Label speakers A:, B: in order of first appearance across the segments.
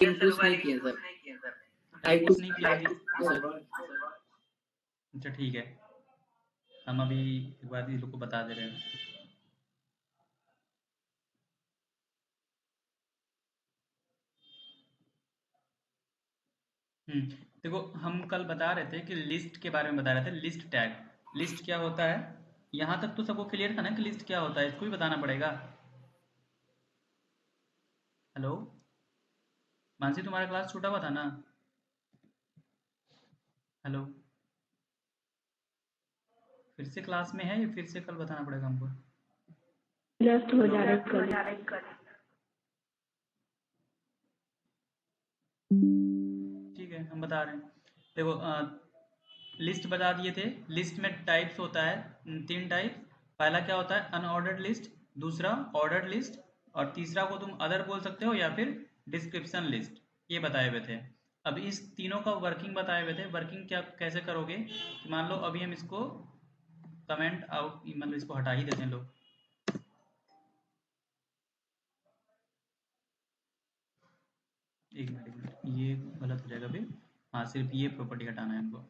A: Push नहीं किया sir.
B: Type push नहीं किया अभी।
A: सर
B: अच्छा ठीक है, हम अभी एक बार इस लोग को बता दे रहे हैं। देखो हम कल बता रहे थे कि लिस्ट के बारे में बता रहे थे, लिस्ट टैग। लिस्ट क्या होता है, यहाँ तक तो सबको क्लियर था ना कि लिस्ट क्या होता है, इसको भी बताना पड़ेगा। हेलो मानसी, तुम्हारा क्लास छूटा हुआ था ना? हेलो, फिर से क्लास में है या फिर से कल बताना पड़ेगा हमको?
C: जस्ट हो
B: हेलो
C: जा रहा है कल।
B: ठीक है, हम बता रहे हैं। देखो लिस्ट बता दिए थे। लिस्ट में टाइप्स होता है, 3 टाइप। पहला क्या होता है, अनऑर्डर्ड लिस्ट। दूसरा ऑर्डर्ड लिस्ट। और तीसरा को तुम अदर बोल सकते हो या फिर डिस्क्रिप्शन लिस्ट। ये बताए हुए थे। अब इस तीनों का वर्किंग बताए हुए थे। वर्किंग क्या कैसे करोगे कि मान लो अभी हम इसको कमेंट आउट, मतलब इसको हटा ही देते हैं लोग। एक मिनट, ये गलत हो जाएगा फिर। हाँ, सिर्फ ये प्रॉपर्टी हटाना है हमको।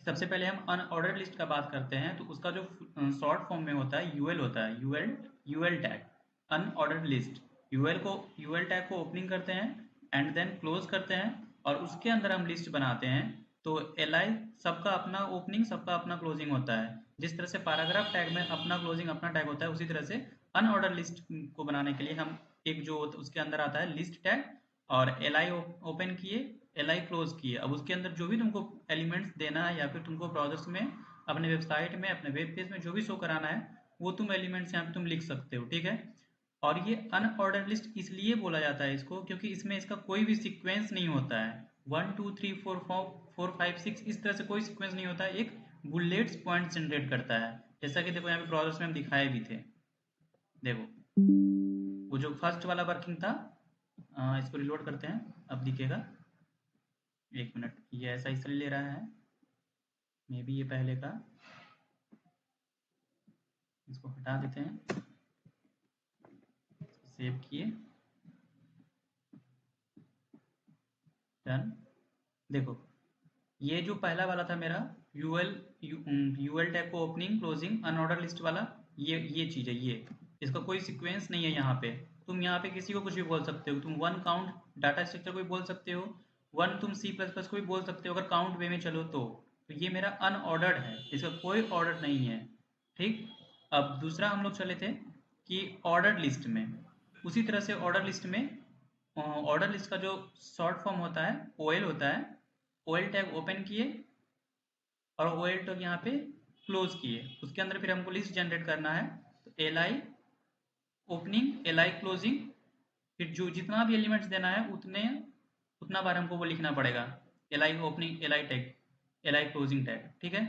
B: सबसे पहले हम अनऑर्डर्ड लिस्ट का बात करते हैं, तो उसका जो शॉर्ट फॉर्म में होता है यूएल होता है, UL tag. Unordered list, UL tag को ओपनिंग करते हैं एंड देन क्लोज करते हैं और उसके अंदर हम लिस्ट बनाते हैं। तो एल सबका अपना ओपनिंग, सबका अपना क्लोजिंग होता है। जिस तरह से पैराग्राफ टैग में अपना क्लोजिंग अपना टैग होता है, उसी तरह से अनऑर्डर लिस्ट को बनाने के लिए हम एक जो उसके अंदर आता है लिस्ट टैग, और एल ओपन किए, एल क्लोज किए। अब उसके अंदर जो भी तुमको एलिमेंट्स देना है या फिर तुमको ब्राउजर्स में अपने वेबसाइट में अपने वेब पेज में जो भी शो कराना है, वो तुम एलिमेंट्स यहाँ पे तुम लिख सकते हो, ठीक है। और ये अनऑर्डर लिस्ट इसलिए बोला जाता है इसको, क्योंकि इसमें इसका कोई भी सीक्वेंस नहीं होता है। 1 2 3 4 4 5 6 इस तरह से कोई सीक्वेंस नहीं होता है, एक बुलेट्स पॉइंट जनरेट करता है। जैसा कि देखो यहाँ पे ब्राउजर्स में हम दिखाए भी थे। देखो वो जो फर्स्ट वाला वर्किंग था, इसको रिलोड करते हैं, अब दिखेगा। एक मिनट, ये ऐसा इसलिए ले रहा है, मे बी ये पहले का, इसको हटा देते हैं, सेव किए, डन। देखो ये जो पहला वाला था मेरा यूएल यूएल टैग को ओपनिंग क्लोजिंग अनऑर्डर लिस्ट वाला, ये चीज़ है। ये इसका कोई सीक्वेंस नहीं है यहाँ पे। तुम यहाँ पे किसी को कुछ भी बोल सकते हो, तुम वन काउंट डाटा स्ट्रक्चर को भी बोल सकते हो, वन तुम सी प्लस प्लस को भी बोल सकते हो अगर काउंट वे में चलो तो ये मेरा अनऑर्डर्ड है, इसका कोई ऑर्डर नहीं है, ठीक। अब दूसरा हम लोग चले थे कि ऑर्डर लिस्ट में, उसी तरह से ऑर्डर लिस्ट में, ऑर्डर लिस्ट का जो शॉर्ट फॉर्म होता है ओएल होता है। ओएल टैग ओपन किए और ओएल टैग यहाँ पे क्लोज किए, उसके अंदर फिर हमको लिस्ट जनरेट करना है। तो L I opening, L I closing, फिर जो जितना भी एलिमेंट्स देना है उतना बार हमको वो लिखना पड़ेगा। L I opening, L I tag, L I closing tag, ठीक है।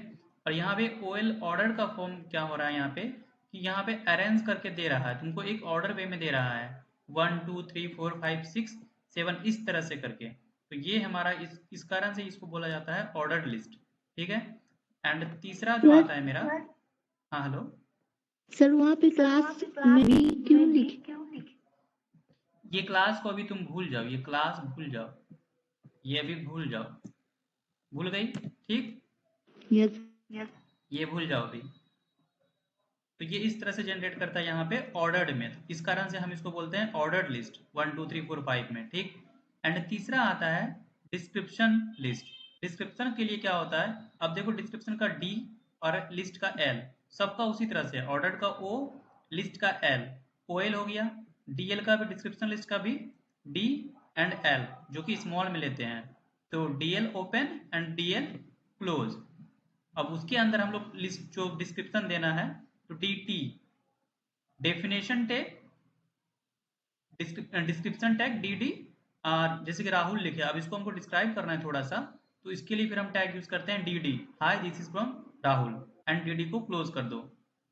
B: और यहाँ पे ओ एल ऑर्डर का फॉर्म क्या हो रहा है यहाँ पे कि यहाँ पे अरेंज करके दे रहा है, तुमको एक ऑर्डर वे में दे रहा है, 1 2 3 4 5 6 7 इस तरह से करके। तो ये हमारा इस कारण से इसको बोला जाता है ऑर्डर लिस्ट, ठीक है। एंड तीसरा जो
C: सर
B: आता है मेरा, हाँ हेलो,
C: सर वहाँ पे क्लास में भी क्यों लिखे?
B: ये क्लास को अभी तुम भूल जाओ, ये क्लास भूल जाओ, ये अभी भूल जाओ, भूल गई, ठीक।
C: यस।
B: ये भूल जाओ अभी। तो ये इस तरह से जनरेट करता है यहाँ पे ऑर्डर्ड में, तो इस कारण से हम इसको बोलते हैं ऑर्डर्ड लिस्ट 1 2 3 4 5 में, ठीक। एंड तीसरा आता है डिस्क्रिप्शन लिस्ट। डिस्क्रिप्शन के लिए क्या होता है, अब देखो डिस्क्रिप्शन का डी और लिस्ट का एल, सबका उसी तरह से ऑर्डर्ड का ओ, लिस्ट का एल, ओ एल हो गया। डीएल का भी, डिस्क्रिप्शन लिस्ट का भी डी एंड एल, जो कि स्मॉल में लेते हैं। तो DL open and DL close. अब उसके अंदर हम लोग लिस्ट जो डिस्क्रिप्शन देना है, तो D T definition tag, description tag D D, जैसे कि राहुल लिखे, अब इसको हमको डिस्क्राइब करना है थोड़ा सा, तो इसके लिए फिर हम टैग यूज करते हैं D D, high this is from Rahul, and D D को क्लोज कर दो।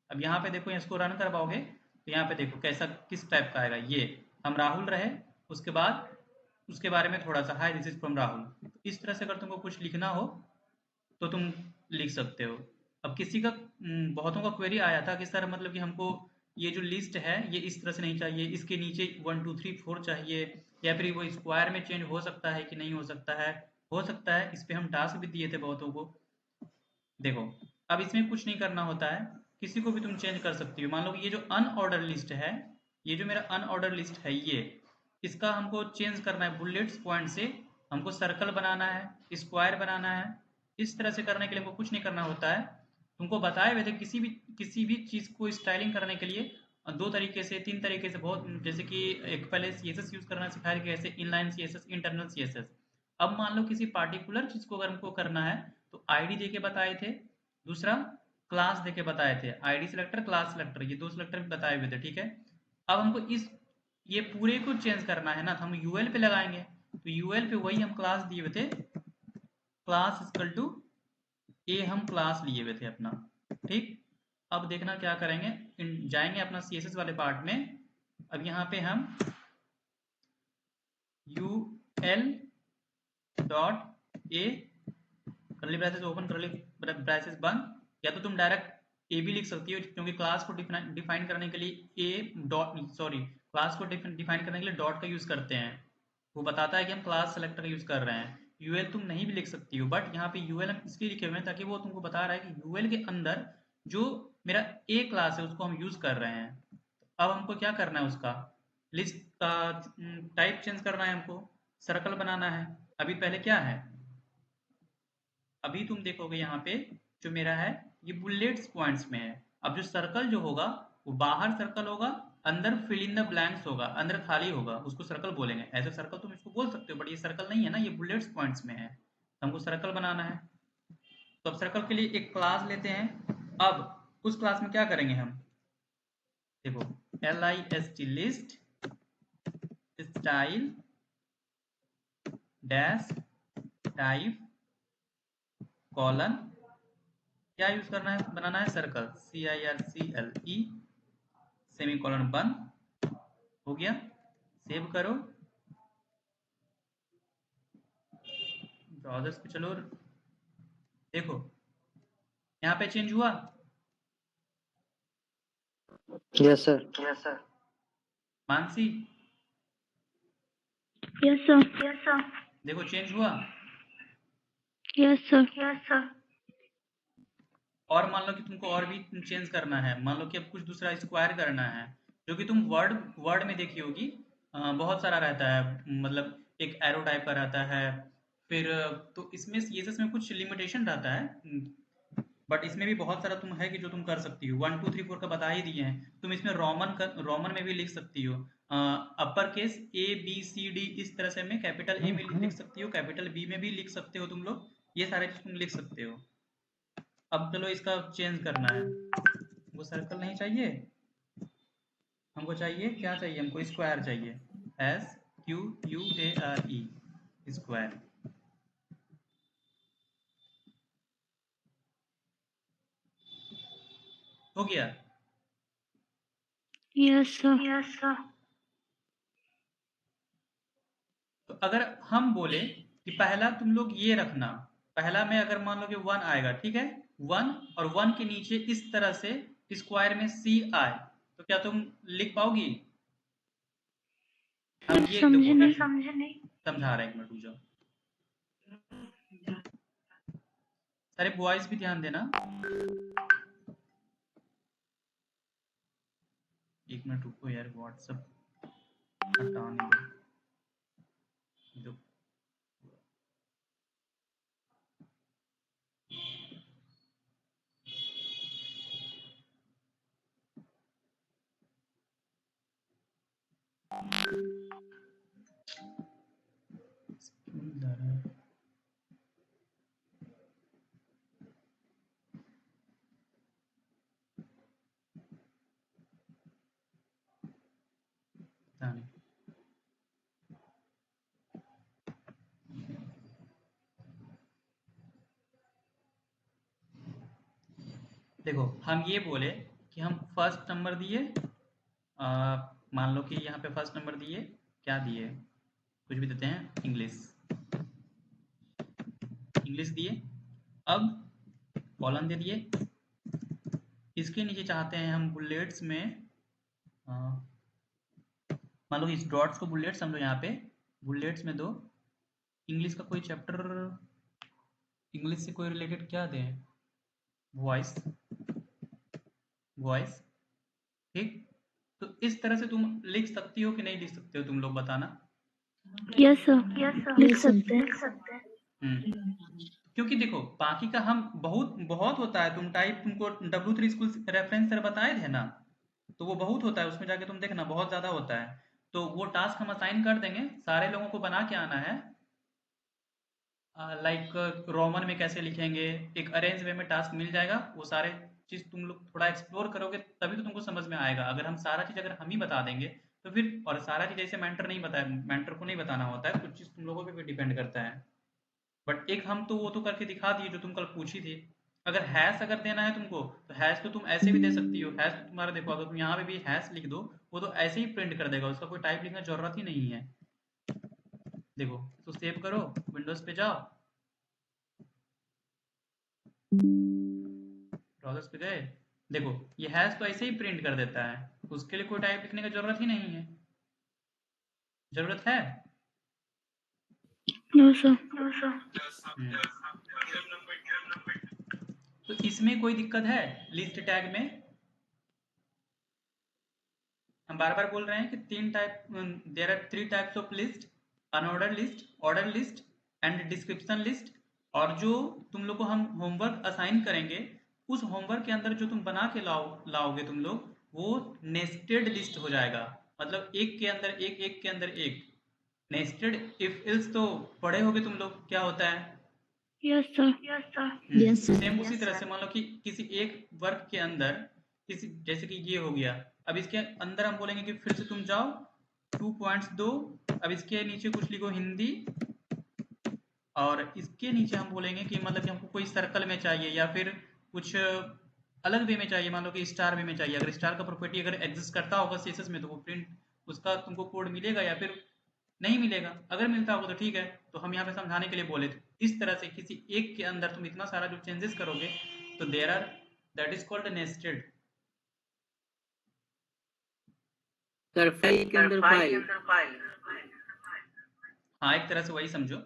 B: अब यहाँ पे देखो, इसको रन कर पाओगे तो यहाँ पे देखो कैसा किस टाइप का आएगा। ये हम राहुल रहे, उसके बाद उसके बारे में थोड़ा सा, high this is from Rahul. इस तरह से अगर तुमको कुछ लिखना हो तो तुम लिख सकते हो। अब किसी का बहुतों का क्वेरी आया था कि सर मतलब कि हमको ये जो लिस्ट है ये इस तरह से नहीं चाहिए, इसके नीचे 1 2 3 4 चाहिए, या फिर वो स्क्वायर में चेंज हो सकता है कि नहीं हो सकता है, हो सकता है। इस पे हम टास्क भी दिए थे बहुतों को। देखो अब इसमें कुछ नहीं करना होता है, किसी को भी तुम चेंज कर सकती हो। मान लो कि ये जो अनऑर्डर लिस्ट है, ये जो मेरा अनऑर्डर लिस्ट है, ये इसका हमको चेंज करना है बुलेट्स पॉइंट से। हमको सर्कल बनाना है, स्क्वायर बनाना है। इस तरह से करने के लिए हमको कुछ नहीं करना होता है। तुमको बताए हुए थे किसी भी चीज़ को स्टाइलिंग करने के लिए दो तरीके से, तीन तरीके से, बहुत जैसे कि एक पहले CSS यूज़ करना सिखाया कि कैसे इनलाइन CSS, इंटरनल CSS। अब मान लो किसी पार्टिकुलर चीज़ को अगर हमको करना है तो आईडी देके बताए थे, दूसरा क्लास देके बताए थे, आईडी सिलेक्टर, क्लास सिलेक्टर, ये दो सिलेक्टर भी बताए हुए थे, ठीक है। अब हमको इस ये पूरे को चेंज करना है ना, तो हम यूएल पे लगाएंगे। तो यूएल पे वही हम क्लास दिए हुए थे, क्लास इक्वल टू ए, हम क्लास लिए हुए थे अपना, ठीक। अब देखना क्या करेंगे, जाएंगे अपना CSS वाले पार्ट में। अब यहाँ पे हम यूएल डॉट ए, करली ब्रैसेस ओपन, करली ब्रैसेस बंद, या तो तुम डायरेक्ट ए भी लिख सकती हो, क्योंकि क्लास को डिफाइन करने के लिए ए डॉट, सॉरी, क्लास को डिफाइन करने के लिए डॉट का यूज करते हैं। वो बताता है कि हम क्लास सेलेक्टर का यूज कर रहे हैं। यूएल तुम नहीं भी लिख सकती हो, बट यहाँ पे यूएल हम इसलिए लिखे हुए हैं ताकि वो तुमको बता रहा है कि यूएल के अंदर जो मेरा ए क्लास है उसको हम यूज कर रहे हैं। अब हमको क्या करना है, उसका लिस्ट का टाइप चेंज करना है, हमको सर्कल बनाना है। अभी पहले क्या है, अभी तुम देखोगे यहाँ पे जो मेरा है ये बुलेट्स पॉइंट्स में है। अब जो सर्कल जो होगा वो बाहर सर्कल होगा, अंदर फिल इन द ब्लैंक्स होगा, अंदर खाली होगा, उसको सर्कल बोलेंगे। ऐसे सर्कल तुम इसको बोल सकते हो, बट ये सर्कल नहीं है ना, ये बुलेट्स पॉइंट्स में है, तो हमको सर्कल बनाना है। तो अब सर्कल के लिए एक क्लास लेते हैं। अब उस क्लास में क्या करेंगे हम, देखो list list style dash type colon, क्या यूज करना है, बनाना है सर्कल, CIRCLE सेमी कॉलन बंद, हो गया। सेव करो, ब्राउजर्स पे चलो, देखो यहाँ पे चेंज हुआ।
A: Yes sir.
B: Mansi
C: Yes, sir.
B: देखो चेंज हुआ।
C: Yes, sir.
B: और मान लो कि तुमको और भी चेंज करना है, मान लो कि अब कुछ दूसरा स्क्वायर करना है, जो कि तुम वर्ड वर्ड में देखी होगी, बहुत सारा रहता है, मतलब एक एरो टाइप का रहता है। फिर तो इसमें CSS में कुछ लिमिटेशन रहता है, बट इसमें भी बहुत सारा तुम है कि जो तुम कर सकती हो। 1 2 3 4 का बता ही दिए हैं। तुम इसमें रोमन में भी लिख सकती हो, अपर केस ABCD, इस तरह से में कैपिटल A में लिख सकती हो, कैपिटल B में भी लिख सकते हो तुम लोग, ये सारे चीज तुम लिख सकते हो। अब चलो इसका चेंज करना है, वो सर्कल नहीं चाहिए, हमको चाहिए क्या चाहिए, हमको स्क्वायर चाहिए, SQUARE, स्क्वायर। हो गया।
C: Yes, sir.
B: तो अगर हम बोले कि पहला तुम लोग ये रखना, पहला में अगर मान लो कि 1 आएगा, ठीक है, 1, और 1 के नीचे इस तरह से स्क्वायर में C आए, तो क्या तुम लिख पाओगी? हम
C: सर
B: ये
C: समझे
B: देखो,
C: नहीं।
B: समझा रहा है, एक मिनट रुक जाओ, सारे बॉयज भी ध्यान देना। एक मिनट रुको यार, व्हाट्सएप हटाने दो। देखो हम ये बोले कि हम फर्स्ट नंबर दिए, मान लो कि यहाँ पे फर्स्ट नंबर दिए, क्या दिए, कुछ भी देते हैं, इंग्लिश दिए। अब कॉलन दे दिए, इसके नीचे चाहते हैं हम बुलेट्स में मान लो इस डॉट्स को बुलेट समझो, यहाँ पे बुलेट्स में दो इंग्लिश का कोई चैप्टर, इंग्लिश से कोई रिलेटेड क्या दें, वॉइस, वॉइस, ठीक। तो इस तरह से तुम लिख सकती हो कि नहीं लिख सकते हो, तुम लोग बताना।
C: यस सर, लिख सकते हैं।
B: क्योंकि देखो बाकी का हम बहुत बहुत होता है, तुम टाइप, तुमको W3 स्कूल रेफरेंस सर बताए थे ना, तो वो बहुत होता है, उसमें जाके तुम देखना बहुत ज्यादा होता है। तो वो टास्क हम असाइन कर देंगे, सारे लोगों को बना के आना है। लाइक रोमन में कैसे लिखेंगे, एक अरेंज वे में टास्क मिल जाएगा, वो सारे चीज़ तुम लोग थोड़ा एक्सप्लोर करोगे तभी तो तुमको समझ में आएगा। अगर हम सारा चीज़ अगर हम ही बता देंगे तो फिर, और सारा चीज़ ऐसे मेंटर नहीं बताया, मेंटर को नहीं बताना होता है, कुछ चीज़ तुम लोगों पे भी डिपेंड करता है। बट एक हम तो वो तो करके दिखा दिए जो तुम कल पूछी थी। अगर हैश अगर देना है तुमको, तो हैश तो तुम ऐसे भी दे सकती हो। हैश तो तुम्हारा देखो, अगर तुम यहाँ पे भी हैश लिख दो, वो तो ऐसे ही प्रिंट कर देगा, उसका कोई टाइप लिखने की जरूरत ही नहीं है। देखो, तो सेव करो, विंडोज पे जाओ, ब्राउजर्स पे गए, देखो ये हैश तो ऐसे ही प्रिंट कर देता है, उसके लिए कोई टाइप लिखने की जरूरत ही नहीं है। जरूरत है?
C: No sir.
B: तो इसमें कोई दिक्कत है लिस्ट टैग में? हम बार बार बोल रहे हैं कि तीन type, there are 3 types of list, unorder list, order list and description list. और जो तुम लोग को हम होमवर्क असाइन करेंगे, उस होमवर्क के अंदर जो तुम बना के लाओगे तुम लोग, वो नेस्टेड लिस्ट हो जाएगा। मतलब एक के अंदर एक, एक के अंदर एक, नेस्टेड इफ एल्स तो पढ़े होगे तुम लोग, क्या होता है?
C: Yes sir.
A: Yes sir.
B: Same उसी तरह से मान लो कि किसी एक वर्क के अंदर, किसी जैसे कि ये हो गया, अब इसके अंदर हम बोलेंगे कि फिर से तुम जाओ 2 पॉइंट्स दो, अब इसके नीचे कुछ लिखो हिंदी, और इसके नीचे हम बोलेंगे कि मतलब कि हमको कोई सर्कल में चाहिए या फिर कुछ अलग वे में चाहिए, मान लो कि स्टार वे में चाहिए। अगर स्टार का प्रॉपर्टी अगर एग्जिस्ट करता होगा सीएसएस में, तो वो प्रिंट उसका तुमको कोड मिलेगा या फिर नहीं मिलेगा। अगर मिलता होगा तो ठीक है, तो हम यहाँ पे समझाने के लिए बोले थे। इस तरह से किसी एक के अंदर तुम इतना सारा जो चेंजेस करोगे, तो there are, that is called nested.
A: Sir file के अंदर फाइल।
B: हाँ, एक तरह से वही समझो।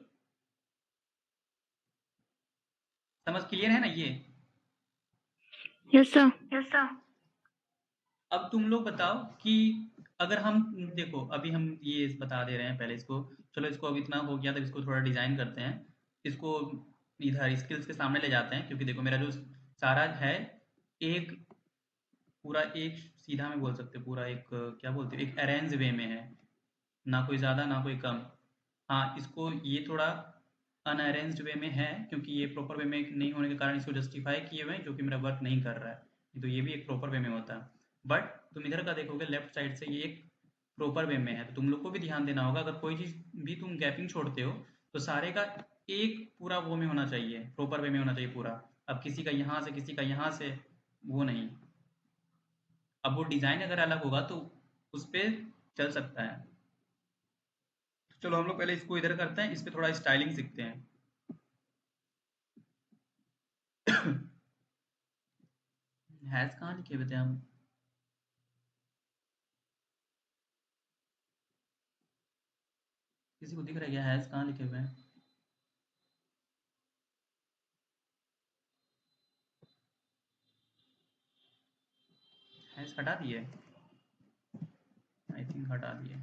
B: समझ क्लियर है ना ये?
C: Yes sir.
B: अब तुम लोग बताओ कि अगर हम, देखो अभी हम ये बता दे रहे हैं पहले इसको, चलो इसको अब इतना हो गया, तो इसको थोड़ा डिजाइन करते हैं, इसको इधर स्किल्स के सामने ले जाते हैं। क्योंकि देखो मेरा जो सारा है, एक पूरा एक सीधा में बोल सकते हो, पूरा एक क्या बोलते हो, एक अरेंज वे में है, ना कोई ज़्यादा ना कोई कम। हाँ, इसको ये थोड़ा अनअरेंज्ड वे में है, क्योंकि ये प्रॉपर वे में नहीं होने के कारण इसको जस्टिफाई किए हुए हैं, जो कि मेरा वर्क नहीं कर रहा है। नहीं तो ये भी एक प्रॉपर वे में होता है। बट तुम इधर का देखोगे लेफ्ट साइड से, ये एक प्रॉपर वे में है, तो तुम लोग को भी ध्यान देना होगा। अगर कोई चीज़ भी तुम गैपिंग छोड़ते हो, तो सारे का एक पूरा वो में होना चाहिए, प्रॉपर वे में होना चाहिए पूरा। अब किसी का यहाँ से, किसी का यहाँ से, वो नहीं। अब वो डिज़ाइन अगर अलग होगा तो उस पर चल सकता है। चलो हम लोग पहले इसको इधर करते हैं, इस पे थोड़ा स्टाइलिंग सीखते हैं। हैश कहाँ लिखे हुए थे हम? किसी को दिख रहा है क्या हैश कहाँ लिखे हुए हैं? हैश हटा दिए, आई थिंक हटा दिए,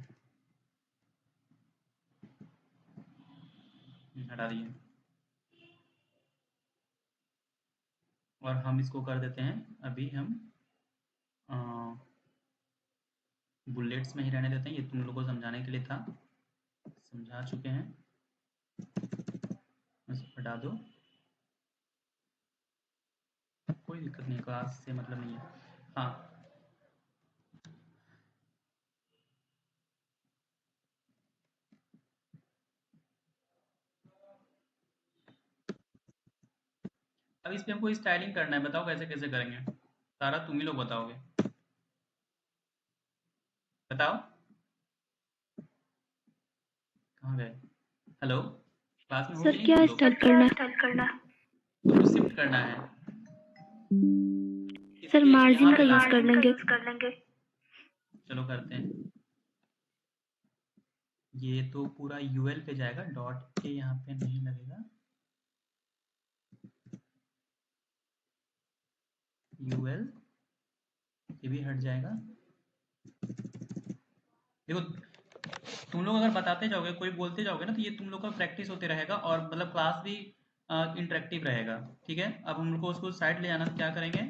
B: हटा दिए। और हम इसको कर देते हैं, अभी हम बुलेट्स में ही रहने देते हैं। ये तुम लोगों को समझाने के लिए था, समझा चुके हैं, बस हटा दो, कोई दिक्कत नहीं, क्लास से मतलब नहीं है। हाँ, अब इस पे हमको स्टाइलिंग करना है, बताओ कैसे कैसे करेंगे? सारा तुम ही लोग बताओगे, बताओ कहाँ गए? हेलो, क्लास में हो कि
C: सर
B: नहीं
C: क्या
B: तुम लोग?
C: स्टार्ट करना है?
B: तुमको शिफ्ट करना है
C: सर
B: इसके यहाँ
C: मार्जिन का
B: पे
C: यूज
B: लाके,
C: कर लेंगे।
B: चलो करते हैं। ये तो पूरा यूएल पे जाएगा, डॉट के यहाँ पे नहीं लगेगा, यूएल ये भी हट जाएगा। देखो तुम लोग अगर बताते जाओगे, कोई बोलते जाओगे ना, तो ये तुम लोग का प्रैक्टिस होते रहेगा और मतलब क्लास भी इंटरेक्टिव रहेगा। ठीक है, अब हम लोग को उसको साइड ले जाना, तो क्या करेंगे,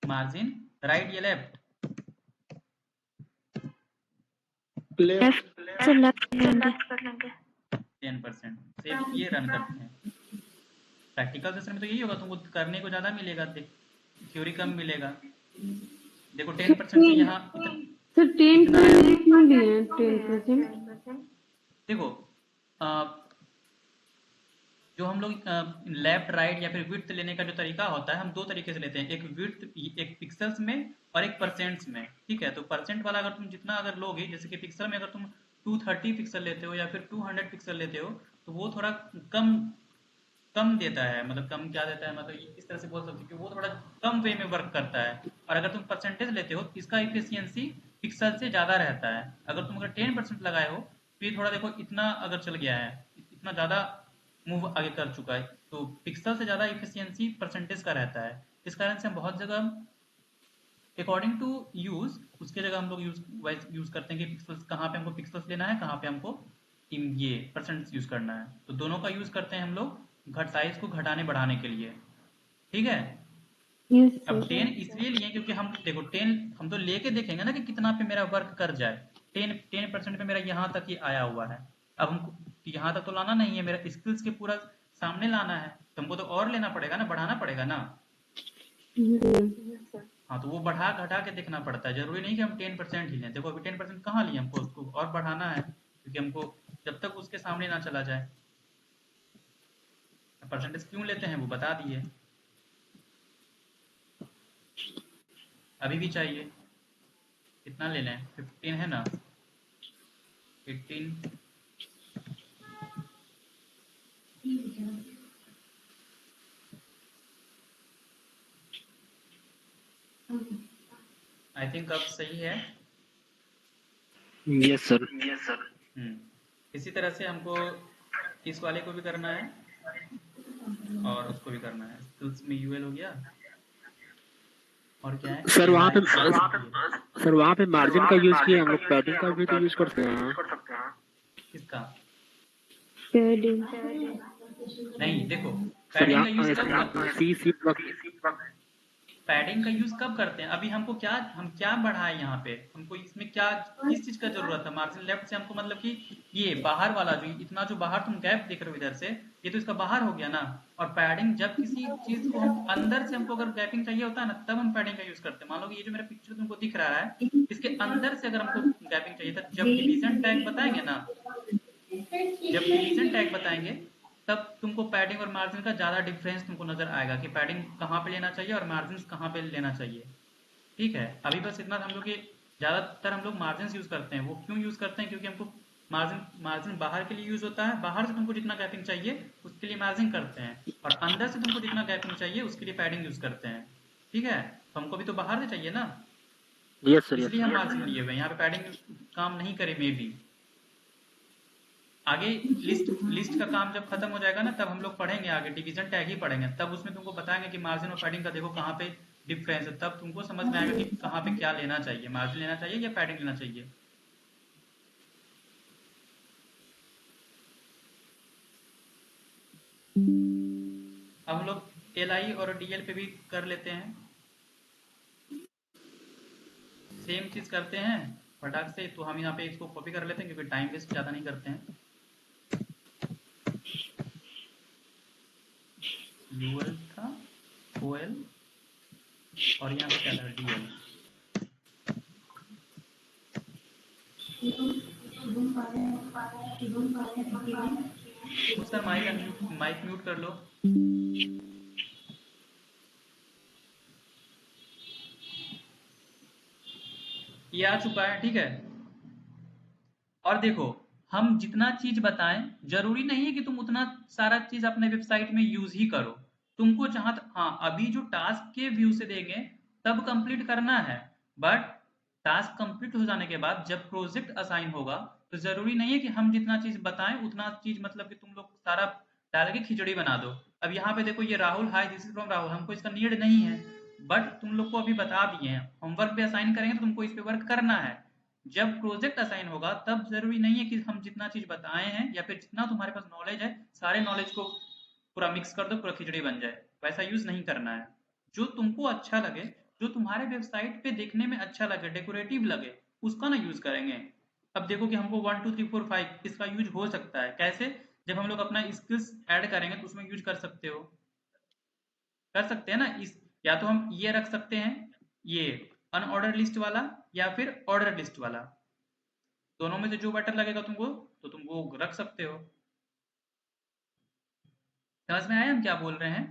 B: मार्जिन राइट या लेफ्ट,
C: लेफ्ट से लेफ्ट कर लेंगे।
B: 10%। सेव किए, रन करते हैं। प्रैक्टिकल सेशन में तो यही होगा, तुमको करने को ज़्यादा मिलेगा, थ्योरी कम मिलेगा। देखो 10% से यहाँ
D: सर 10% क्यों दिए 10%?
B: देखो जो हम लोग लेफ्ट राइट या फिर विड्थ लेने का जो तरीका होता है, हम दो तरीके से लेते हैं, एक विड्थ, एक पिक्सल्स में और एक परसेंट्स में। ठीक है, तो परसेंट वाला अगर तुम जितना अगर लोगे, जैसे कि पिक्सल में अगर तुम 230 पिक्सल लेते हो या फिर 200 पिक्सल लेते हो, तो वो थोड़ा कम कम देता है। मतलब कम क्या देता है, मतलब इस तरह से बोल सकते हो कि वो थोड़ा कम वे में वर्क करता है। और अगर तुम परसेंटेज लेते हो, इसका इफिशियंसी पिक्सल से ज़्यादा रहता है। अगर तुम अगर 10% लगाए हो, तो ये थोड़ा देखो इतना अगर चल गया है, इतना ज़्यादा मूव आगे कर चुका है, तो पिक्सल से ज़्यादा इफिशियंसी परसेंटेज का रहता है। इस कारण से हम बहुत जगह अकॉर्डिंग टू यूज, उसके जगह हम लोग यूज करते हैं कि पिक्सल्स कहाँ पे हमको पिक्सल्स लेना है, कहाँ पे हमको ये परसेंट यूज करना है। तो दोनों का यूज करते हैं हम लोग साइज को घटाने बढ़ाने के लिए। ठीक है, अब 10 इसलिए लिए क्योंकि हम देखो 10 हम तो लेके देखेंगे ना कि कितना पे मेरा वर्क कर जाए। 10% पे मेरा यहाँ तक ही आया हुआ है। अब हमको यहाँ तक तो लाना नहीं है, मेरा स्किल्स के पूरा सामने लाना है, तो हमको तो और लेना पड़ेगा ना, बढ़ाना पड़ेगा ना। हाँ, तो वो बढ़ा घटा के देखना पड़ता है, जरूरी नहीं कि हम 10% ही लें। देखो अभी 10% कहाँ लिए, हमको उसको और बढ़ाना है, क्योंकि हमको जब तक उसके सामने ना चला जाए। परसेंटेज क्यों लेते हैं वो बता दिए। अभी भी चाहिए, कितना ले लें, 15 है ना, 15 आई थिंक अब सही है।
A: Yes sir.
B: इसी तरह से हमको इस वाले को भी करना है और उसको भी करना है। स्किल्स में यूएल हो गया, और क्या है
A: सर वहाँ पे
B: सर
A: मार्जिन का यूज किया, हम लोग पैडिंग का भी तो यूज करते हैं।
B: किसका
C: पैडिंग
B: नहीं, देखो
A: सर
B: पैडिंग का यूज पैडिंग का यूज कब करते हैं, अभी हमको क्या, हम क्या बढ़ाए यहाँ पे, हमको इसमें क्या किस चीज का जरूरत है। मार्जिन लेफ्ट से हमको मतलब कि ये बाहर वाला जो इतना जो बाहर तुम गैप देख रहे हो इधर से, ये तो इसका बाहर हो गया ना। और पैडिंग जब किसी चीज को हम अंदर से हमको अगर गैपिंग चाहिए होता है ना, तब हम पैडिंग का यूज करते हैं। मान लो कि ये जो मेरा पिक्चर तुमको दिख रहा है, इसके अंदर से अगर हमको गैपिंग चाहिए था, जब डिवीजन टैग बताएंगे ना, जब डिवीजन टैग बताएंगे, तब तुमको पैडिंग और मार्जिन का ज़्यादा डिफरेंस तुमको नजर आएगा कि पैडिंग कहाँ पे लेना चाहिए और मार्जिन कहाँ पे लेना चाहिए। ठीक है, अभी बस इतना हम लोग कि ज़्यादातर हम लोग मार्जिन यूज़ करते हैं। वो क्यों यूज़ करते हैं, क्योंकि हमको मार्जिन बाहर के लिए यूज़ होता है, बाहर से तुमको जितना गैपिंग चाहिए उसके लिए मार्जिन करते हैं, और अंदर से तुमको जितना गैपिंग चाहिए उसके लिए पैडिंग यूज़ करते हैं। ठीक है, तो हमको भी तो बाहर से चाहिए ना,
A: यस सर।
B: इसलिए हम मार्जिन लिए हुए हैं। यहाँ पे पैडिंग काम नहीं करे मे भी। आगे लिस्ट का काम जब खत्म हो जाएगा ना, तब हम लोग पढ़ेंगे आगे, डिवीजन टैग ही पढ़ेंगे, तब उसमें तुमको बताएंगे कि मार्जिन और पैडिंग का देखो कहाँ पे डिफरेंस है, तब तुमको समझ में आएगा कि कहाँ पे क्या लेना चाहिए, मार्जिन लेना चाहिए या पैडिंग लेना चाहिए। अब हम लोग एल और डीएल पे भी कर लेते हैं, सेम चीज करते हैं फटाक से। तो हम यहाँ पे इसको कॉपी कर लेते हैं क्योंकि टाइम वेस्ट ज़्यादा नहीं करते हैं। यूएल था, ओएल, और यहाँ पे क्या था, डीएल। सर माइक म्यूट कर लो। ये आ चुका है, ठीक है। और देखो हम जितना चीज बताएं, जरूरी नहीं है कि तुम उतना सारा चीज अपने वेबसाइट में यूज ही करो। तुमको जहां हाँ, अभी जो टास्क के व्यू से देंगे तब कंप्लीट करना है, बट टास्क कंप्लीट हो जाने के बाद जब प्रोजेक्ट असाइन होगा तो जरूरी नहीं है कि हम जितना चीज बताएं उतना चीज, मतलब कि तुम लोग सारा डाल के खिचड़ी बना दो। अब यहाँ पे देखो ये Rahul, hi this is from Rahul, हमको इसका नीड नहीं है, बट तुम लोग को अभी बता दिए हैं। होमवर्क पे असाइन करेंगे तो तुमको इस पे वर्क करना है। जब प्रोजेक्ट असाइन होगा तब जरूरी नहीं है कि हम जितना चीज बताए हैं या फिर जितना तुम्हारे पास नॉलेज है सारे नॉलेज को पूरा मिक्स कर दो, पूरा खिचड़ी बन जाए, वैसा यूज नहीं करना है। जो तुमको अच्छा लगे, जो तुम्हारे वेबसाइट पे देखने में अच्छा लगे, डेकोरेटिव लगे, उसका ना यूज करेंगे। अब देखो कि हमको 1 2 3 4 5 इसका यूज हो सकता है कैसे, जब हम लोग अपना स्किल्स ऐड करेंगे तो उसमें यूज कर सकते हो, कर सकते हैं ना। इस या तो हम ये रख सकते हैं, ये अनऑर्डर लिस्ट वाला या फिर ऑर्डर लिस्ट वाला, दोनों में से जो बेटर लगेगा तुमको तो तुम वो रख सकते हो। समझ में आया हम क्या बोल रहे हैं?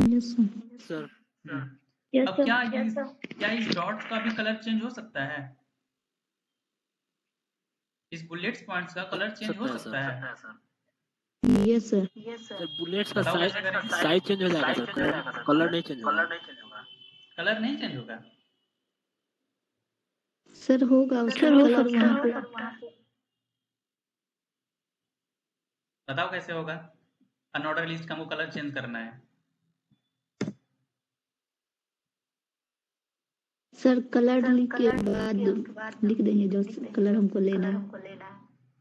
C: Yes sir.
A: सर
B: हम्म।
C: यस
B: अब
C: सर।
B: क्या इस डॉट्स का भी कलर चेंज हो सकता है? इस बुलेट्स पॉइंट्स का कलर चेंज हो
A: सकता है सर।
B: सकता है?
C: Yes sir.
A: सर बुलेट्स का
B: बताओ कैसे करेंगे?
A: साइज चेंज हो जाएगा सर, कलर कलर नहीं चेंज होगा।
B: कलर नहीं चेंज होगा?
C: सर होगा उसका कलर वहाँ पे।
B: बताओ कैसे होगा? अनऑर्डर लिस्ट का हमको कलर चेंज करना है।
C: सर कलर लिख के बाद लिख देंगे जो कलर हमको लेना है।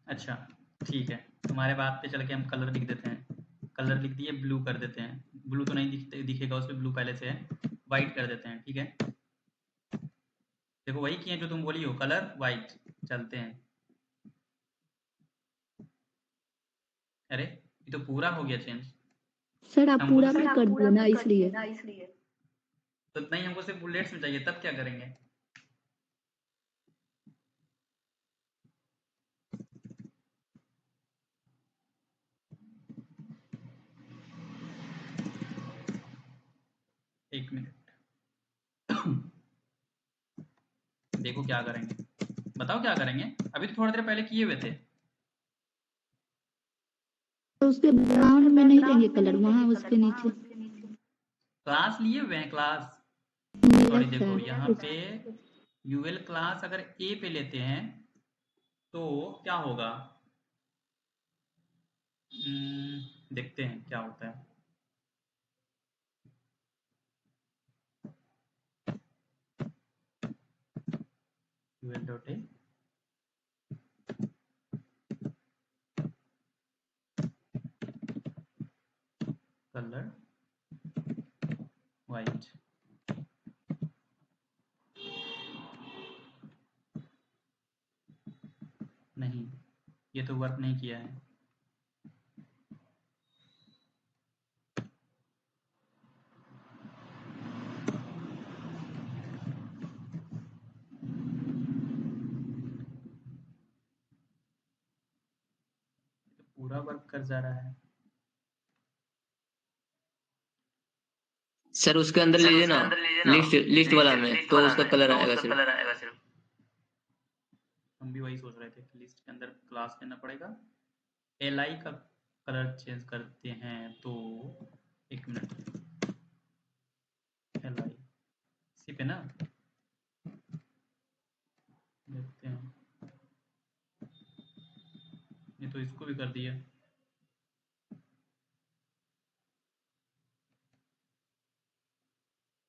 B: अच्छा ठीक है, तुम्हारे बात पे चल के हम कलर लिख देते हैं। कलर लिख दिए, ब्लू कर देते हैं। ब्लू तो नहीं दिखेगा उस पर, ब्लू पहले से है। वाइट कर देते हैं, ठीक है। देखो वही किए जो तुम बोली हो, कलर वाइट। चलते हैं। अरे ये तो पूरा हो गया चेंज।
C: सर आप
B: हमको
C: पूरा
B: तो
C: में कर दिए ना इसलिए।
B: तो नहीं, हमको सिर्फ बुलेट्स में चाहिए, तब क्या करेंगे? एक मिनट। देखो क्या करेंगे, बताओ क्या करेंगे। अभी तो थोड़ी देर पहले किए हुए थे।
C: तो उसके बैकग्राउंड में नहीं देंगे कलर वहाँ उसके नीचे।
B: क्लास लिए हुए हैं, क्लास। सॉरी,
C: यस
B: देखो यहाँ
C: सर।
B: पे यूएल क्लास अगर ए पे लेते हैं तो क्या होगा। देखते हैं क्या होता है। UL dot A, colour white. नहीं, ये तो वर्क नहीं किया है। तो पूरा वर्क कर जा रहा है।
E: सर उसके अंदर लीजिए ना, लिस्ट लिस्ट वाला में तो उसका कलर आएगा सिर्फ।
B: हम भी वही सोच रहे थे कि लिस्ट के अंदर क्लास लेना पड़ेगा। एल आई का कलर चेंज करते हैं तो, एक मिनट, एल आई इसी पे ना, देखते हैं। ये तो इसको भी कर दिया।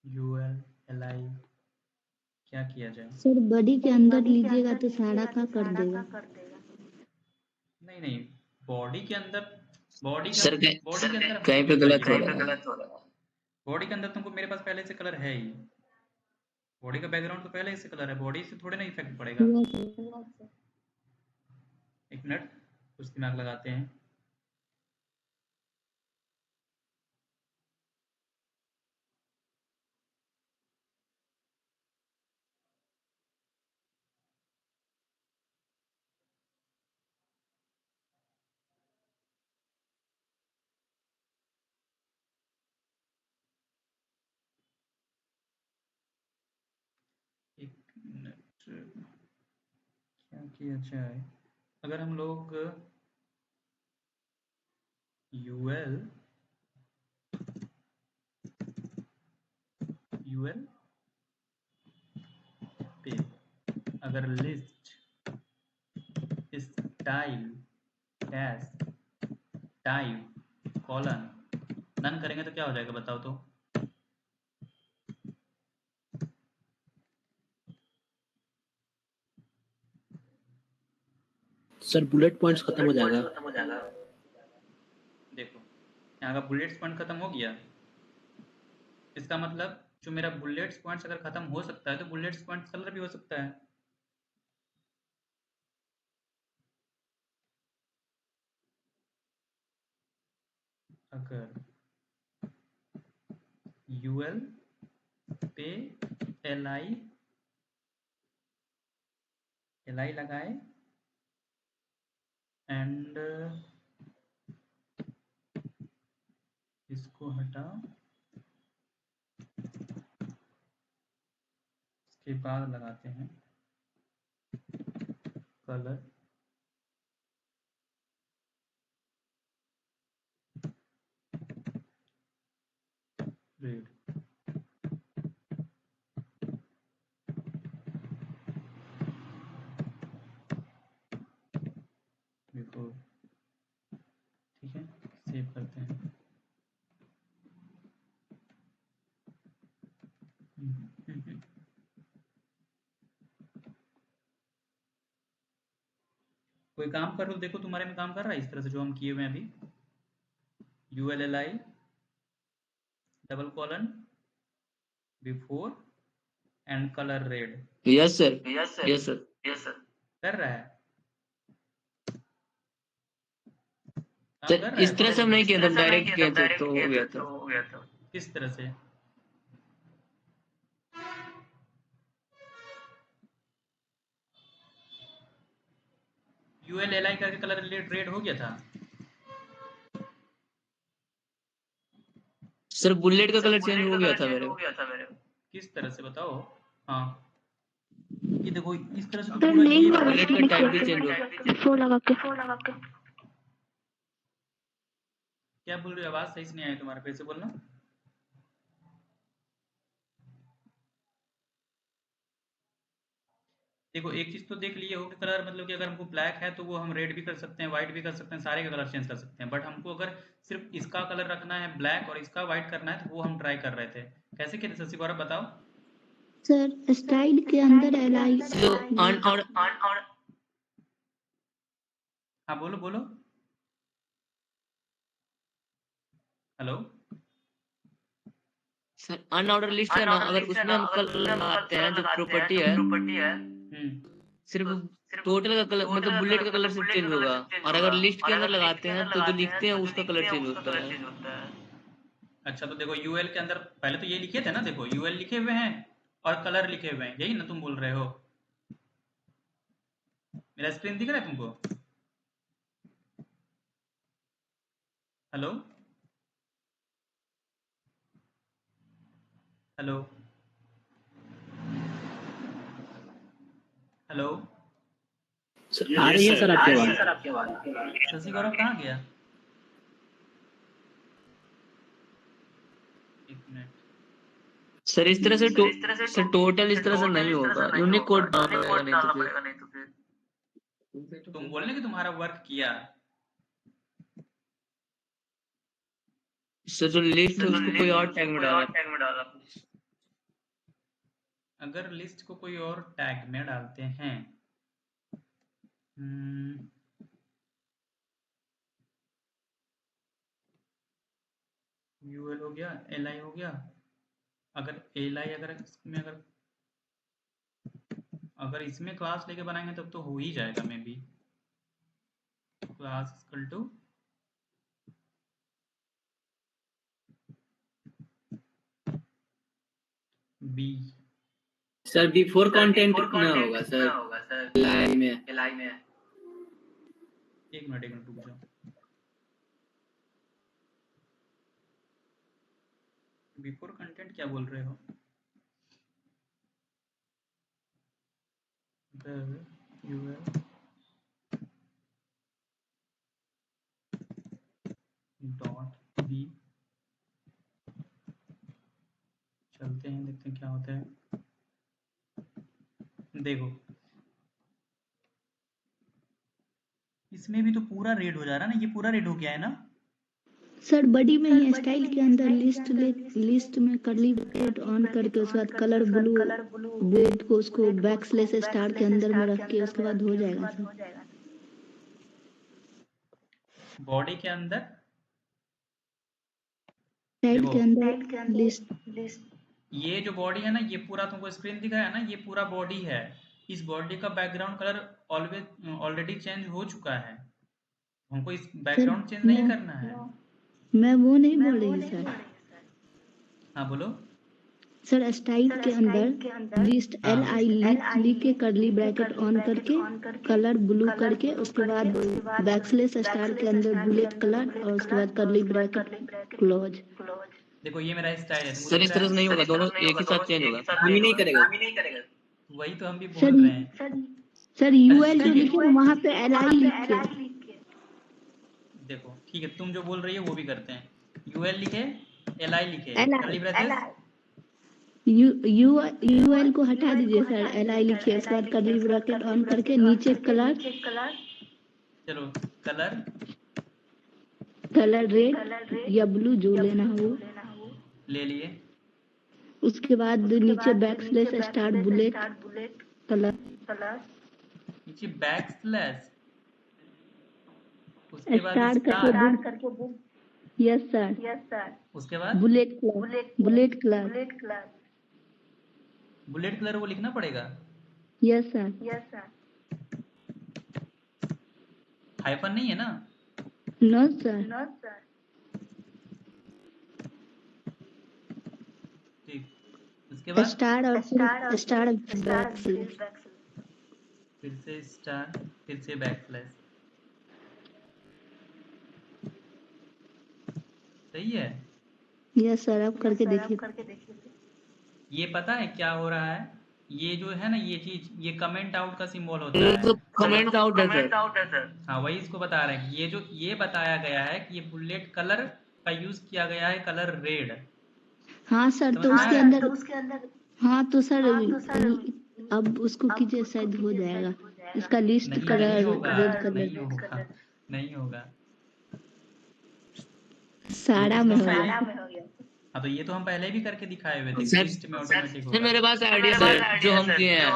B: यूएल एल आई क्या किया जाए?
C: सर बॉडी के अंदर लीजिएगा तो सारा का कर देगा।
B: नहीं नहीं, बॉडी के अंदर, बॉडी का
E: सर
B: बॉडी के अंदर
E: कहीं
B: हमको
E: पे
B: क्यों
E: गलत हो
B: चाहिए?
E: रहा है।
B: बॉडी के अंदर तुमको, मेरे पास पहले से कलर है ही। बॉडी का बैकग्राउंड तो पहले से कलर है, बॉडी से थोड़े ना इफेक्ट पड़ेगा।
C: यस।
B: एक मिनट, कुछ दिमाग लगाते हैं। एक मिनट, क्या किया जाए? अगर हम लोग यूएल यूएल पे अगर list style dash type colon none करेंगे तो क्या हो जाएगा बताओ तो?
A: सर बुलेट पॉइंट्स खत्म हो जाएगा।
B: देखो यहाँ का बुलेट्स पॉइंट खत्म हो गया। इसका मतलब जो मेरा बुलेट्स पॉइंट्स अगर खत्म हो सकता है तो बुलेट्स पॉइंट्स कलर भी हो सकता है। अगर यूएल पे एल आई लगाए एंड इसको हटा, इसके बाद लगाते हैं कलर रेड। बिफोर, ठीक है, सेव करते हैं। कोई काम करो, देखो तुम्हारे में काम कर रहा है इस तरह से जो हम किए हुए हैं अभी। ULLI double colon before and colour red.
E: Yes sir, yes sir.
B: कर रहा है काम
E: सर
B: कर रहा
E: इस
B: है
E: तरह से हम नहीं किया था,
B: तो?
E: डायरेक्ट किया था तो हो गया था।
B: किस तरह से? ULLI करके कलर रेड हो गया था।
E: सर बुलेट का कलर चेंज हो गया था मेरे।
B: किस तरह से बताओ? हाँ ये देखो इस तरह से तो
C: सर
B: पूरा
C: नहीं
B: ये
C: हुआ
E: बुलेट का टाइप भी चेंज हो।
C: फोर लगा के।
B: क्या बोल रहे हो? आवाज सही से नहीं आई तुम्हारा, फिर से बोलना। देखो एक चीज तो देख लिए हो कि कलर मतलब कि अगर हमको ब्लैक है तो वो हम रेड भी कर सकते हैं, व्हाइट भी कर सकते हैं, सारे का कलर चेंज कर सकते हैं। बट हमको अगर सिर्फ इसका कलर रखना है ब्लैक और इसका व्हाइट करना है तो वो हम ट्राई कर रहे थे। कैसे किए थे शशि गौरव बताओ?
C: सर स्टाइल के अंदर LI।
E: जो ऑन और
B: हाँ बोलो बोलो। हेलो।
E: सर अनऑर्डर लिस्ट है ना, अगर उसमें हम कलर लगाते हैं जो प्रॉपर्टी है, सिर्फ टोटल का कलर मतलब बुलेट का कलर सिर्फ चेंज होगा। और अगर लिस्ट के अंदर लगाते हैं तो जो लिखते हैं उसका कलर चेंज होता है।
B: अच्छा तो देखो यूएल के अंदर पहले तो ये लिखे थे ना, देखो यूएल लिखे हुए हैं और कलर लिखे हुए हैं, यही ना तुम बोल रहे हो? मेरा स्क्रीन दिख रहा है तुमको? Hello hello hello.
A: सर आ रही है सर आपकी आवाज।
B: शशि गौरव कहाँ गया? एक मिनट।
E: सर इस तरह से सर टोटल इस तरह से नहीं होगा, यूनिक कोड डालना पड़ेगा नहीं तो फिर।
B: तुम बोलने कि तुम्हारा वर्क किया।
E: सर जो लिस्ट है उसको कोई और टैग में डाला।
B: अगर लिस्ट को कोई और टैग में डालते हैं यूएल हो गया, एल आई हो गया। अगर एल आई अगर इसमें क्लास लेके बनाएंगे तब तो हो ही जाएगा maybe. Class equal to B.
E: Sir before content ना होगा सर लाइन में।
B: एक मिनट रुक जाओ। बिफोर कंटेंट क्या बोल रहे हो? यूएल डॉट बी, चलते हैं देखते हैं क्या होता है। देखो इसमें भी तो पूरा रेड हो जा रहा है ना, ये पूरा रेड हो गया है ना।
C: सर बॉडी में ही स्टाइल के अंदर लिस्ट में कर्ली ब्रैकेट ऑन करके उसके बाद कलर ब्लू बेड को उसको बैक स्लैश स्टार के अंदर में रख के उसके बाद हो जाएगा सर।
B: बॉडी के अंदर
C: स्टाइल
B: देखो
C: के अंदर लिस्ट।
B: ये जो बॉडी है ना, ये पूरा तुमको स्क्रीन दिखाया ना, ये पूरा बॉडी है। इस बॉडी का बैकग्राउंड कलर ऑलरेडी चेंज हो चुका है, हमको इस बैकग्राउंड चेंज नहीं करना है।
C: मैं वो नहीं बोल रही सर।
B: हाँ बोलो।
C: सर स्टाइल के अंदर लिस्ट LI लिख के कर्ली ब्रैकेट ऑन करके कलर ब्लू करके उसके बाद बैक स्लैश स्टार के अंदर बुलेट कलर और उसके बाद कर्ली ब्रैकेट क्लोज।
B: देखो ये मेरा स्टाइल है,
E: सर इस तरह से नहीं होगा, दोनों एक ही साथ चेंज होगा।
A: हम ही नहीं करेगा।
B: वही तो हम भी बोल रहे हैं।
C: सर UL जो लिखे वहाँ पे LI लिख के।
B: देखो ठीक है, तुम जो बोल रही है वो भी करते हैं। UL लिखे, LI लिखे,
C: LI
B: कर्ली ब्रेसेस।
C: UL को हटा दीजिए सर, LI लिखिए उसके बाद कर्ली ब्रैकेट ऑन करके नीचे कलर
B: चलो कलर
C: रेड या ब्लू जो लेना हो
B: ले लिए।
C: उसके बाद नीचे back slash star bullet colour
B: नीचे बैक स्लैश, उसके बाद
C: स्टार
B: स्टार,
C: करके यस सर
B: उसके बाद
C: बुलेट कलर
B: बुलेट कलर वो लिखना पड़ेगा।
C: यस सर
B: हाइफन नहीं है ना।
C: नो सर
B: ठीक, उसके बाद
C: स्टार और स्टार बैक स्लैश।
B: फिर से स्टार, फिर से बैक स्लैश। सही है।
C: यस सर अब करके देखिए।
B: ये पता है क्या हो रहा है, ये जो है ना ये चीज, ये कमेंट आउट का सिंबल होता
E: ये
B: है।
E: तो कमेंट आउट है सर।
B: हाँ वही इसको बता रहे हैं कि ये जो ये बताया गया है कि ये बुलेट कलर का यूज किया गया है, कलर रेड।
C: हाँ सर तो उसके अंदर हाँ तो सर अब उसको कीजिए शायद हो जाएगा। इसका लिस्ट
B: नहीं
C: कलर
B: नहीं होगा,
C: रेड
B: नहीं
C: कलर
B: होगा, नहीं होगा।
C: सारा में हो
B: पहले
C: गया।
B: हाँ तो ये तो हम पहले भी करके दिखाए हुए थे,
E: सर
B: लिस्ट में ऑटोमेटिक
E: सर
B: होगा।
E: मेरे पास आइडिया सर जो हम किए हैं।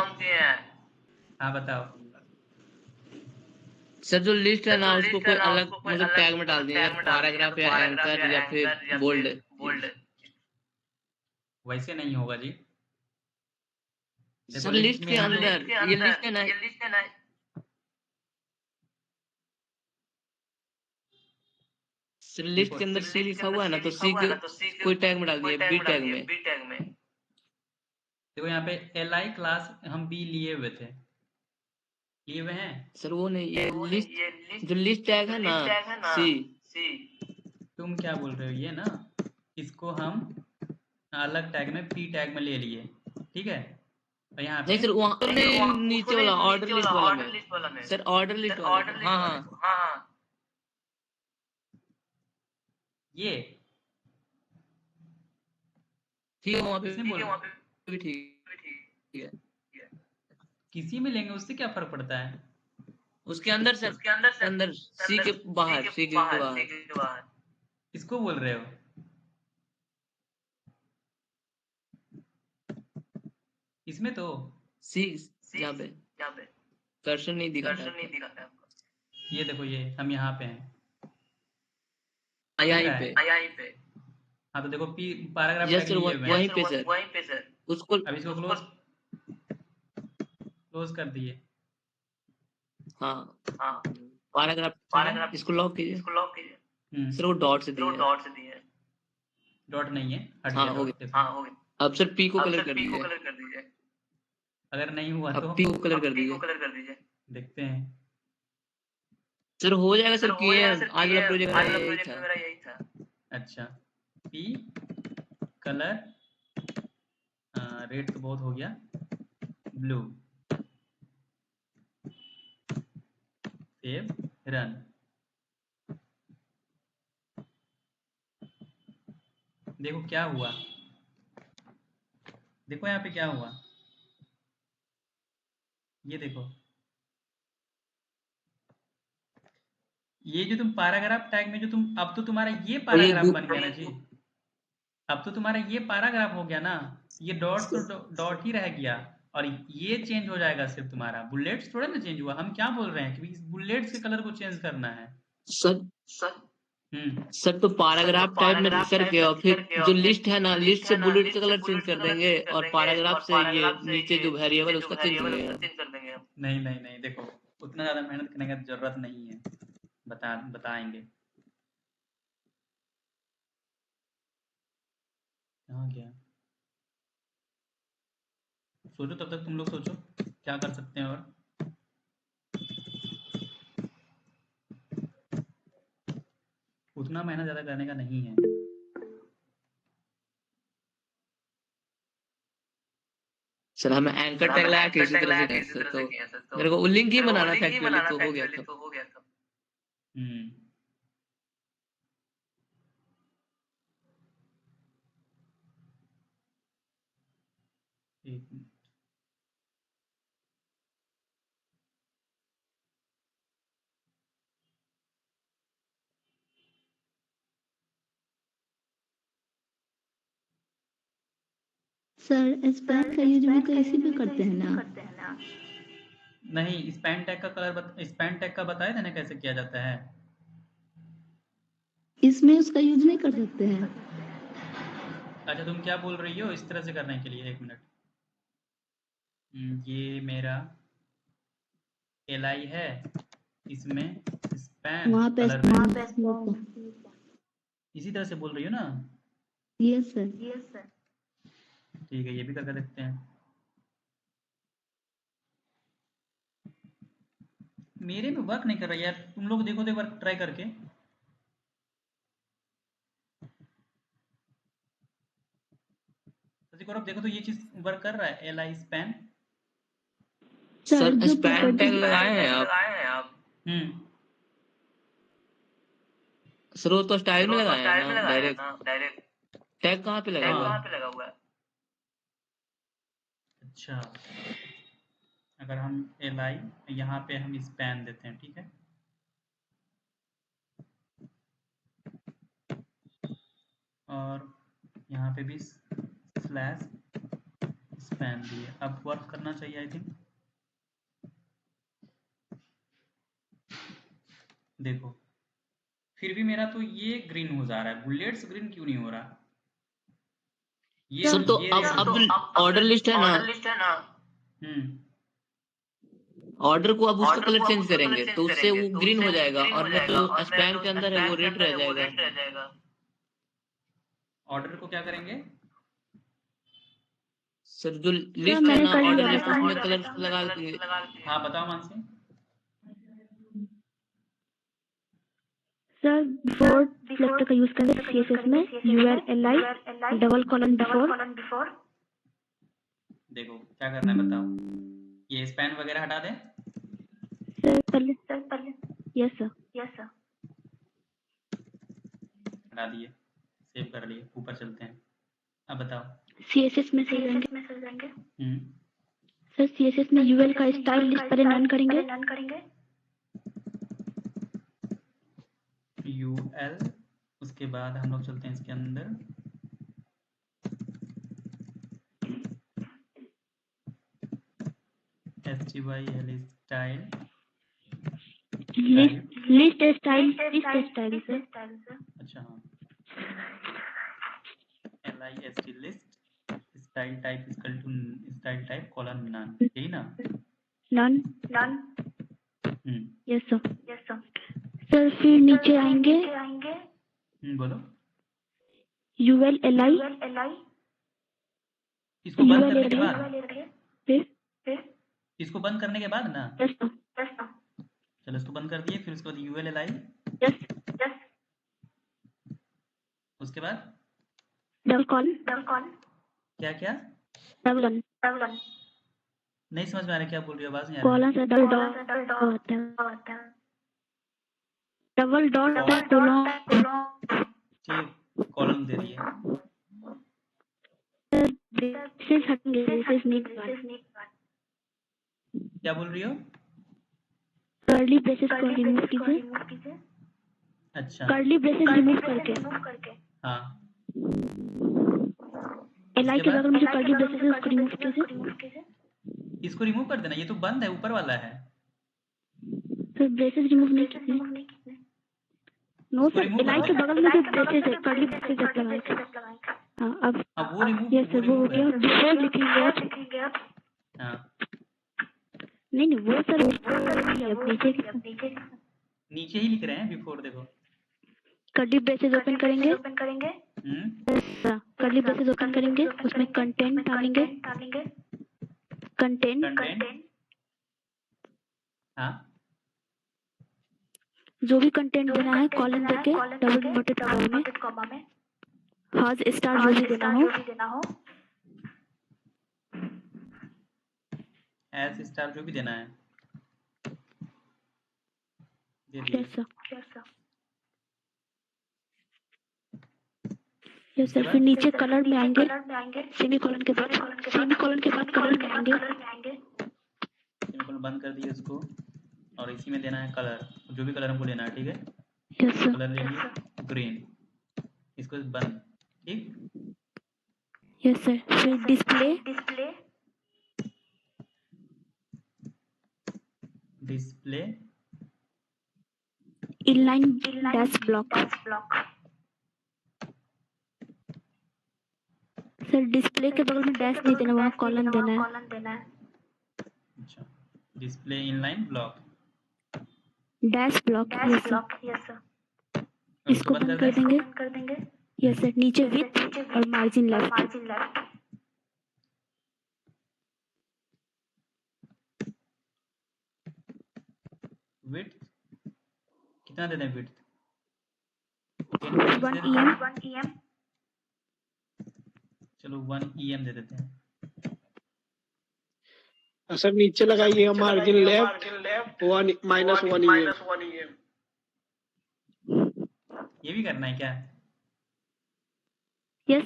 B: हाँ बताओ।
E: सर जो लिस्ट है ना उसको कोई अलग मतलब टैग में डाल दिए, या पैराग्राफ या एंकर या फिर बोल्ड।
B: वैसे नहीं होगा जी। देखो
E: सर
B: लिस्ट
E: लिस्ट
B: में
E: के
B: हम लोग
E: अंदर ये लिस्ट है ना, सर लिस्ट
B: देखो
E: के अंदर सी लिखा हुआ है ना, तो सी के कोई टैग में डाल दिए, बी टैग में।
B: देखो यहाँ पे LI क्लास हम B लिए हुए थे, लिए हुए हैं।
E: सर वो नहीं, ये लिस्ट जो लिस्ट टैग है ना सी।
B: तुम क्या बोल रहे हो, ये ना इसको हम अलग टैग में P टैग में ले लिए, ठीक है। और यहाँ
E: नहीं
B: पे
E: सर वहाँ नहीं, नीचे वाला ऑर्डर लिस्ट वाला में सर, ऑर्डर लिस्ट वाले में। हाँ हाँ
B: ये
E: ठीक है, वहाँ पे
B: किसने बोला?
E: भी ठीक है।
B: किसी में लेंगे उससे क्या फर्क पड़ता है।
E: उसके अंदर सर, अंदर सी के बाहर, सी के बाहर।
B: किसको बोल रहे हो? इसमें तो
E: सी यहाँ पे कर्सर नहीं दिखाता आपको।
B: ये देखो, ये हम यहाँ पे हैं,
E: यहीं
B: दिख रहा है?
E: पे।
B: हाँ तो देखो P paragraph
E: yes
B: tag
E: sir,
B: लिए हुए हैं।
E: वहीं पे सर उसको।
B: अब इसको क्लोज कर दिए।
E: हाँ पैराग्राफ इसको लॉक कीजिए सर, वो डॉट से दिए।
B: डॉट नहीं है, हट
E: हाँ
B: गया
E: हो
B: डॉट।
E: गया। अब सर पी को कलर कर दीजिए।
B: अगर नहीं हुआ तो
E: अब पी को कलर कर दीजिए।
B: देखते हैं।
E: सर हो जाएगा सर, किए हैं आज वाला प्रोजेक्ट मेरा यही था।
B: अच्छा P कलर, रेड तो बहुत हो गया, ब्लू, सेव रन। देखो क्या हुआ, देखो यहाँ पे क्या हुआ, ये देखो ये जो तुम पैराग्राफ टैग में जो तुम, अब तो तुम्हारा ये
E: और ये
B: पैराग्राफ बन गया ना जी, अब तो तुम्हारा ये पैराग्राफ हो गया ना, ये डॉट तो डॉट ही रह गया, और ये चेंज हो जाएगा सिर्फ तुम्हारा, बुलेट्स थोड़ा ना चेंज हुआ। हम क्या बोल रहे हैं कि इस बुलेट्स के कलर को चेंज करना है।
E: सर सर तो पैराग्राफ टाइप में करके और फिर जो लिस्ट है ना, लिस्ट से बुलेट का कलर चेंज कर देंगे और पैराग्राफ से ये नीचे जो वेरिएबल उसका चेंज कर देंगे।
B: नहीं नहीं नहीं, देखो उतना ज्यादा मेहनत करने की जरूरत नहीं है, बताएंगे। कहाँ गया? सोचो, तब तक तुम लोग सोचो क्या कर सकते हैं। और उतना मेहनत ज्यादा करने का नहीं है।
E: सर हमें एंकर टैग लगा के इसी तरह से कैसे, तो मेरे को वो लिंक ही बनाना था एक्चुअली, तो हो गया था।
B: हम्म एक मिनट।
C: सर स्पैन का यूज भी तो इसी पे करते हैं ना?
B: नहीं, स्पैन टैग का स्पैन टैग का बताया था ना कैसे किया जाता है।
C: इसमें उसका यूज नहीं कर सकते हैं?
B: अच्छा, तुम क्या बोल रही हो इस तरह से करने के लिए? एक मिनट। ये मेरा एल है, इसमें स्पैन
C: वहाँ पे
B: कलर
C: स्पैन
B: इसी तरह से बोल रही हो ना?
C: Yes sir.
B: ठीक है, ये भी करके देखते हैं। मेरे में वर्क नहीं कर रहा यार, तुम लोग देखो तो एक बार ट्राई करके। गौरव देखो तो ये चीज वर्क कर रहा है, एल स्पैन।
E: सर
C: जो
E: स्पैन टैग लगाए हैं आप?
B: हम्म
E: सर वो तो स्टाइल में लगाए हैं ना डायरेक्ट, टैग कहाँ पे लगा हुआ है?
B: अच्छा, अगर हम एल यहाँ पे हम स्पैन देते हैं, ठीक है, और यहाँ पे भी स्लैश स्पैन दिए, अब वर्क करना चाहिए आई थिंक। देखो फिर भी मेरा तो ये ग्रीन हो जा रहा है, बुलेट्स ग्रीन क्यों नहीं हो रहा? ये
E: सर तो
B: ये
E: अब जो ऑर्डर लिस्ट है ना,
B: हम्म
E: ऑर्डर को अब उसका कलर चेंज करेंगे तो उससे वो ग्रीन हो जाएगा और मेरा जो स्पैन के अंदर है वो रेड रह जाएगा।
B: ऑर्डर को क्या करेंगे?
E: सर जो लिस्ट है
C: मैंने
E: ना,
C: कर
E: ऑर्डर
C: लिया
E: लिस्ट,
C: था।
E: उसमें कलर लगा देंगे।
B: हाँ बताओ मानसी।
C: सर बिफोर सिलेक्टर का यूज करेंगे सीएसएस में URLI डबल कॉलन बिफोर।
B: देखो क्या करना है बताओ, ये स्पैन वगैरह हटा दें।
C: सर पहले यस सर।
B: हटा दिए, सेव कर लिए, ऊपर चलते हैं। अब बताओ।
C: सीएसएस में सही रहेंगे।
B: हम्म
C: सर सीएसएस में यूएल का स्टाइल लिस्ट पर नन करेंगे।
B: यूएल, उसके बाद हम लोग चलते हैं इसके अंदर, HTYL style
C: list style sir.
B: अच्छा हाँ, LIST list style type equal to style type colon none, यही ना?
C: None
B: hmm
C: yes sir. Sir फिर नीचे आएंगे,
B: बोलो।
C: ULLI
B: इसको बंद करने के बाद,
C: फिर
B: इसको बंद करने के बाद ना,
C: यस
B: चलो इसको बंद कर दिए, फिर उसके बाद ULLI,
C: यस
B: उसके बाद
C: डबल कॉलन
B: क्या क्या?
C: डबल
B: नहीं समझ में आ रहा क्या बोल रही हो, आवाज नहीं आ
C: कॉलन से डबल डॉट कॉलन।
B: ठीक, कॉलम दे दिए। क्या बोल रही हो?
C: कर्ली ब्रेसेस को रिमूव कीजिए।
B: अच्छा
C: कर्ली ब्रेसेस रिमूव करके
B: हाँ
C: एलआई
B: इसके
C: के
B: बाद
C: बगल में जो कर्ली ब्रेसेस है उसको रिमूव कीजिए।
B: इसको रिमूव कर देना, ये तो बंद है, ऊपर वाला है।
C: फिर ब्रेसेस रिमूव नहीं कीजिए। नो
B: इसको
C: सर,
B: रिमूव
C: एलआई
B: कर
C: के
B: दो।
C: बगल में जो ब्रेसेस है कर्ली ब्रेसेस आप लगाए थे। हाँ अब
B: अब वो रिमूव
C: यस सर वो हो गया। बिफोर लिखेंगे आप।
B: हाँ
C: नहीं वो सर अब नीचे
B: नीचे ही लिख रहे हैं बिफोर, देखो।
C: कर्ली ब्रेसेस ओपन करेंगे। कर्ली ब्रेसेस ओपन करेंगे, उसमें कंटेंट डालेंगे।
B: कंटेंट हाँ
C: जो भी कंटेंट देना है कॉलन देके डबल इन्वर्टेड कॉमा में हाज स्टार जो भी देना हो
B: एस स्टार जो भी देना है दे दिए।
C: Yes sir. फिर नीचे कलर में आएंगे, सेमीकोलन के बाद कलर में आएंगे।
B: सेमीकोलन बंद कर दिए इसको, और इसी में देना है कलर, जो भी कलर हमको लेना है, ठीक है।
C: Yes sir.
B: कलर ले लिए ग्रीन, इसको बंद, ठीक।
C: Yes sir. फिर
B: display
C: inline dash block. Sir display के बगल में डैश नहीं देना, वहाँ कॉलन देना है।
B: अच्छा, display inline block
C: dash block. Yes sir. इसको बंद कर देंगे। Yes sir. नीचे विथ और मार्जिन लेफ्ट।
B: विड्थ कितना दे दें? Width
C: 1 EM।
B: चलो 1 EM दे देते हैं।
A: सर नीचे लगाइए मार्जिन लेफ्ट -1 EM।
B: ये भी करना है क्या?
C: Yes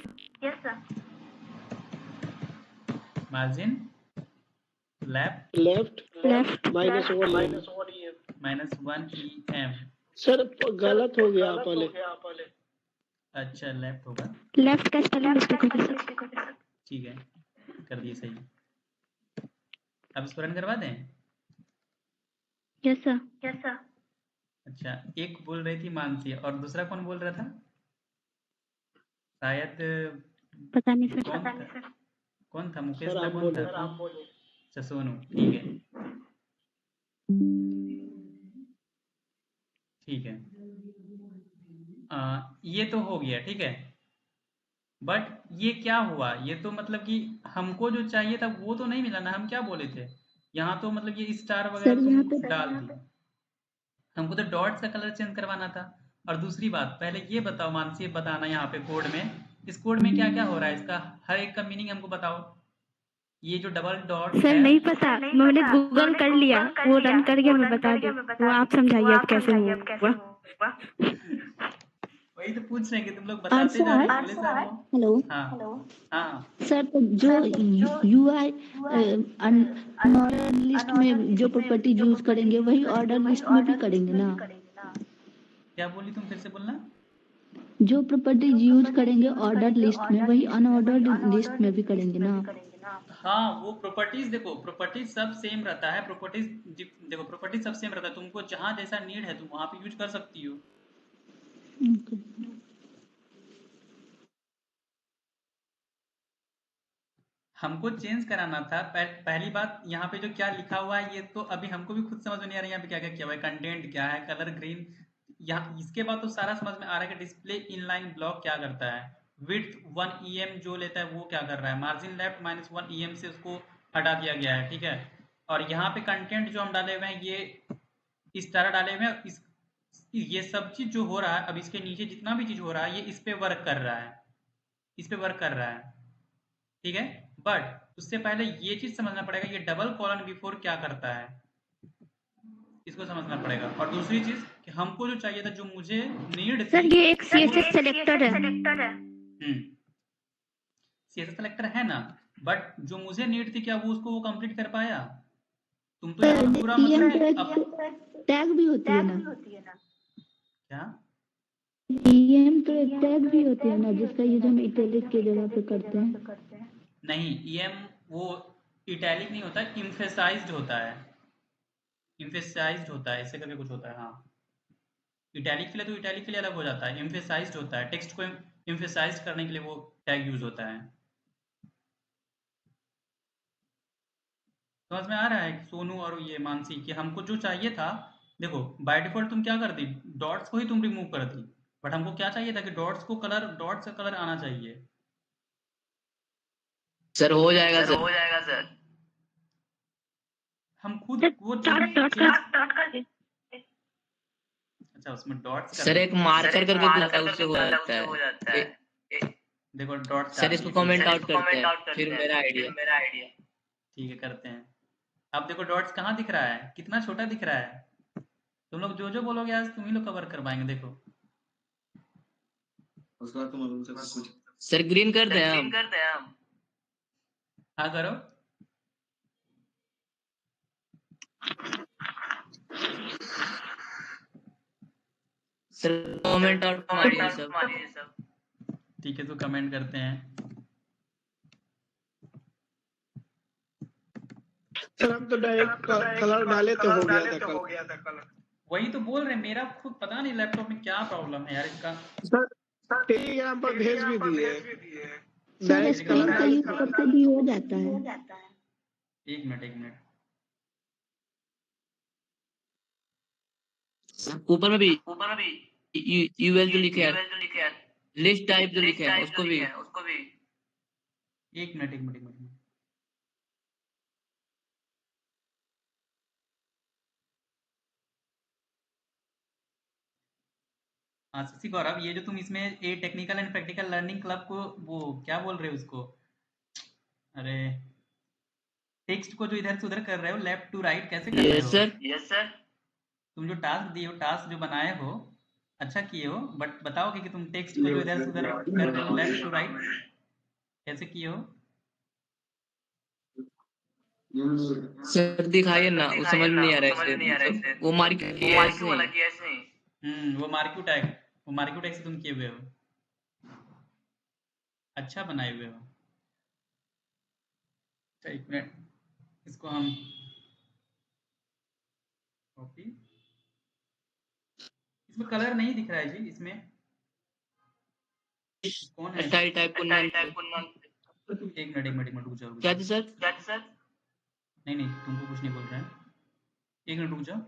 B: sir. Margin left -1 EM।
A: Sir गलत हो गया पहले।
B: अच्छा लेफ्ट होगा,
C: लेफ्ट का स्पेलिंग मिस्टेक हो गया।
B: ठीक है, कर दिए सही। अब इसको रन करवा दें?
C: Yes sir.
B: अच्छा, एक बोल रही थी मानसी, और दूसरा कौन बोल रहा था? शायद
C: पता नहीं सर।
B: कौन था? मुकेश
A: सर
B: था?
A: आप
B: कौन
A: बोले।
B: था? अच्छा सोनू, ठीक है ठीक है। ये तो हो गया, ठीक है। बट ये क्या हुआ? ये तो मतलब कि हमको जो चाहिए था वो तो नहीं मिला ना। हम क्या बोले थे यहाँ, तो मतलब ये स्टार वगैरह
C: यहाँ
B: तुम डाल दी, हमको तो डॉट्स का कलर चेंज करवाना था। और दूसरी बात, पहले ये बताओ मानसी, बताना यहाँ पे कोड में, इस कोड में क्या क्या हो रहा है, इसका हर एक का मीनिंग हमको बताओ। ये जो डबल डॉट
C: सर
B: है,
C: नहीं पता, मैंने गूगल कर लिया, वो रन करके मैं बता दूं। वो आप समझाइए अब कैसे हुआ।
B: वही तो पूछ रहे हैं कि तुम लोग बताते जा रहे हो, बोले जा रहे हो।
C: हेलो
B: हाँ
C: सर। तो जो UI लिस्ट में जो प्रॉपर्टी यूज करेंगे वही ऑर्डर लिस्ट में भी करेंगे ना?
B: क्या बोली तुम? फिर से बोलना।
C: जो प्रॉपर्टी यूज करेंगे ऑर्डर लिस्ट में वही अनऑर्डर्ड लिस्ट में भी करेंगे ना?
B: हाँ, वो प्रॉपर्टीज देखो, प्रॉपर्टीज सब सेम रहता है। प्रॉपर्टीज देखो, प्रॉपर्टीज सब सेम रहता है। तुमको जहाँ जैसा नीड है तुम वहां पे यूज कर सकती हो। हमको चेंज कराना था। पहली बात, यहाँ पे जो क्या लिखा हुआ है ये तो अभी हमको भी खुद समझ में नहीं आ रहा है। यहाँ पे क्या क्या किया हुआ है, कंटेंट क्या है, कलर ग्रीन, यहाँ इसके बाद तो सारा समझ में आ रहा है कि डिस्प्ले इनलाइन ब्लॉक क्या करता है, विड्थ 1 EM जो लेता है वो क्या कर रहा है, मार्जिन लेफ्ट -1 EM से उसको हटा दिया गया है, ठीक है। और यहाँ पे कंटेंट जो हम डाले हुए हैं ये इस तरह डाले हुए हैं। ये सब चीज जो हो रहा है, अब इसके नीचे जितना भी चीज हो रहा है ये इस पे वर्क कर रहा है, इस पे वर्क कर रहा है, ठीक है। बट उससे पहले ये चीज समझना पड़ेगा, ये डबल कॉलन बिफोर क्या करता है, इसको समझना पड़ेगा। और दूसरी चीज कि हमको जो चाहिए था, जो मुझे नीड थी,
C: सर ये एक CSS सेलेक्टर है।
B: CSS सेलेक्टर है ना, बट जो मुझे नीड थी क्या वो उसको वो कंप्लीट कर पाया? तुम तो यहाँ पूरा मतलब
C: टैग भी होती है ना?
B: क्या?
C: EM तो एक टैग भी होती है ना जिसका यूज हम इटैलिक की जगह पे करते हैं।
B: नहीं, EM वो इटैलिक नहीं होता, इम्फेसाइज्ड होता है, इम्फेसाइज्ड होता है, इससे करके कुछ होता है। हाँ, इटैलिक के लिए तो इटैलिक के लिए अलग हो जाता है, इम्फेसाइज्ड होता है, टेक्स्ट को इम्फेसाइज्ड करने के लिए वो टैग यूज होता है। समझ में आ रहा है सोनू और ये मानसी कि हमको जो चाहिए था, देखो बाय डिफॉल्ट तुम क्या कर दी, डॉट्स को ही तुम रिमूव कर दी, बट हमको क्या चाहिए था कि डॉट्स को कलर, डॉट्स का कलर आना चाहिए।
E: सर हो जाएगा
B: सर
E: सर।
B: हो जाएगा सर। हम खुद वो चीज अच्छा उसमें डॉट्स कर
E: सर
B: दें।
E: एक मार्कर करके कुछ आता है,
B: मार्कर
E: उससे
B: करके
E: हो
B: कुछ आता है,
E: जाता
B: उससे हो
E: है।
B: जाता
E: ए,
B: है। देखो डॉट्स
E: सर
B: डाल
E: इसको
B: दिए, ठीक है।
E: कमेंट
B: सर
E: आउट
B: इसको
E: करते
B: कमेंट
E: हैं,
B: आउट
E: फिर
B: करते हैं,
E: मेरा
B: फिर
E: आइडिया।
B: मेरा आइडिया। ठीक है, करते हैं। अब देखो डॉट्स कहाँ दिख रहा है, कितना छोटा दिख रहा है। तुम लोग जो जो बोलोगे आज तुम ही लोग कवर कर पाएंगे। देखो
F: उसका तो मालूम से कुछ
E: सर ग्रीन कर
B: सर
E: दें
B: ग्रीन
E: हम।
B: कर दें हम। हाँ करो।
E: सर कमेंट आउट
B: कमेंट
E: मारिए
B: आउट
E: सब।
B: मारिए सब। ठीक है, तो कमेंट करते हैं।
G: सर हम तो डायरेक्ट कलर डाले तो हो गया था कलर।
B: वही तो बोल रहे हैं, मेरा खुद पता नहीं लैपटॉप में क्या प्रॉब्लम है यार इसका।
G: सर टेलीग्राम पर भेज भी दिए
C: सर
G: डायरेक्ट
C: स्टाइल
G: कलर
C: का
G: डाले
C: यूज
G: तो
C: करके भी हो जाता है।
B: एक मिनट एक मिनट।
E: ऊपर में भी
B: ऊपर भी
E: यूएल जो लिखे है,
B: जो लिखे हैं,
E: लिस्ट टाइप जो लिखे
B: लिस्ट
E: हैं
B: टाइप जो
E: उसको
B: लिखे
E: भी।
B: हैं उसको भी। एक मिनट एक मिनट एक मिनट। हाँ शशि गौरव, ये जो तुम इसमें a technical and practical learning club को वो क्या बोल रहे हो उसको, अरे टेक्स्ट को जो इधर से उधर कर रहे हो, लेफ्ट टू राइट कैसे कर रहे
E: यस
B: हो।
E: सर।
B: Yes sir. तुम जो टास्क दिए हो, टास्क जो बनाए हो अच्छा किए हो, बट बताओगे कि तुम टेक्स्ट को जो इधर से उधर कर रहे हो लेफ्ट टू राइट कैसे किए हो।
E: सर दिखाइए ना, वो समझ
B: दिखाइए
E: में
B: ना,
E: नहीं आ
B: वो
E: रहा है
B: समझ
E: इसे,
B: में नहीं आ रहा है
E: मतलब
B: इसे।
E: वो मार्क
B: वो
E: किया है
B: मार्क्यू
E: ऐसे
B: वाला
E: ही।
B: किया ऐसे ही। वो मार्क्यू टैग से तुम किए हुए हो, अच्छा बनाए हुए हो। अच्छा एक मिनट, इसको हम कॉपी, इसमें कलर नहीं दिख रहा है जी इसमें, कौन है।
E: स्टाइल टाइप को नन।
B: एक मिनट एक मिनट एक मिनट रुक जाओ
E: क्या थी सर?
B: क्या सर। नहीं नहीं तुमको कुछ नहीं बोल रहे हैं, एक मिनट रुक जाओ।